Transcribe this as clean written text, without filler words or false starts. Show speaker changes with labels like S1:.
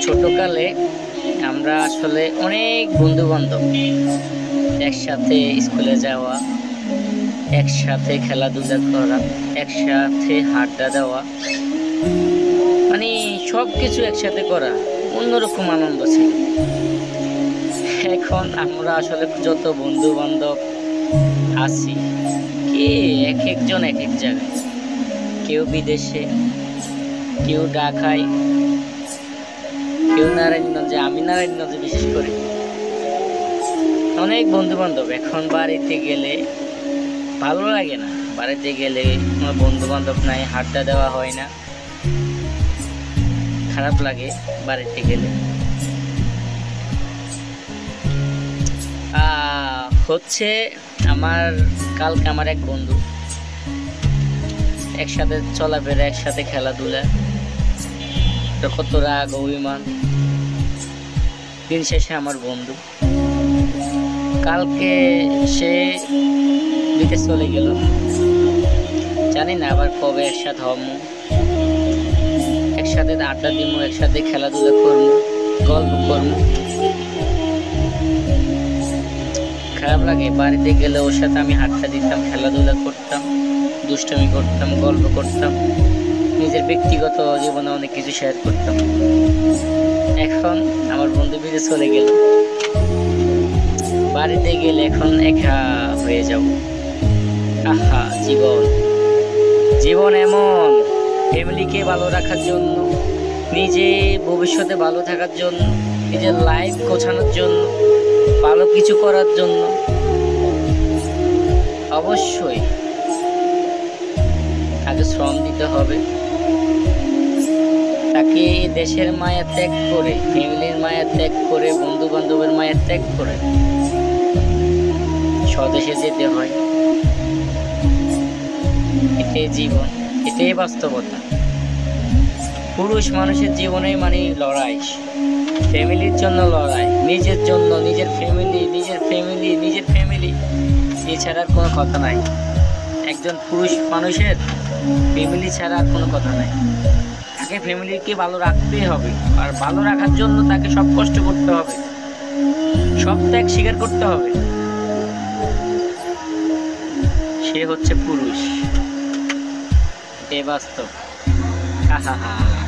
S1: ছোটকালে আমরা আসলে অনেক বন্ধু বান্ধব একসাথে স্কুলে যাওয়া, একসাথে খেলাধুলা করা, একসাথে আড্ডা দেওয়া, মানে সব কিছু একসাথে করা অন্যরকম আনন্দ ছিল। এখন আমরা আসলে যত বন্ধু বান্ধব আছি, কে এক একজন এক এক জায়গায়, কেউ বিদেশে, কেউ ঢাকায়, কেউ নারায়ণগঞ্জে, আমি নারায়ণগঞ্জে বিশেষ করে। অনেক বন্ধু বান্ধব, এখন বাড়িতে গেলে ভালো লাগে না, বাড়িতে গেলে কোনো বন্ধু বান্ধব নাই, আড্ডা দেওয়া হয় না, খারাপ লাগে বাড়িতে গেলে। হচ্ছে কালকে আমার এক বন্ধু, একসাথে চলাফেরা, একসাথে খেলাধুলা, কত রাগ অভিমান, দিন শেষে আমার বন্ধু কালকে সে বিদেশ চলে গেল। জানি না আবার কবে একসাথে হব, একসাথে আড্ডা দিব, একসাথে খেলাধুলা করবো, গল্প করবো। খারাপ লাগে, বাড়িতে গেলে ওর সাথে আমি আড্ডা দিতাম, খেলাধুলা করতাম, দুষ্টামি করতাম, গল্প করতাম, নিজের ব্যক্তিগত জীবনে অনেক কিছু শেয়ার করতাম। এখন আমার বন্ধু বিদেশ চলে গেল, বাড়িতে গেলে এখন একা হয়ে যাব। আহা, জীবন এমন, ফ্যামিলিকে ভালো রাখার জন্য, নিজে ভবিষ্যতে ভালো থাকার জন্য, নিজের লাইফ গোছানোর জন্য, ভালো কিছু করার জন্য অবশ্যই তাকে শ্রম দিতে হবে। তাকে দেশের মায়া ত্যাগ করে, ফ্যামিলির মায়া ত্যাগ করে, বন্ধু বান্ধবের মায়া ত্যাগ করে স্বদেশে যেতে হয়। এটাই জীবন, এটাই বাস্তবতা। পুরুষ মানুষের জীবনে মানে লড়াই, ফ্যামিলির জন্য লড়াই, নিজের জন্য, নিজের ফ্যামিলি এছাড়া আর কোনো কথা নাই। একজন পুরুষ মানুষের ফ্যামিলি ছাড়া আর কোনো কথা নাই। তাকে ফ্যামিলিকে ভালো রাখতেই হবে, আর ভালো রাখার জন্য তাকে সব কষ্ট করতে হবে, সব ত্যাগ স্বীকার করতে হবে। সে হচ্ছে পুরুষ, এ বাস্তব। হা হা হা।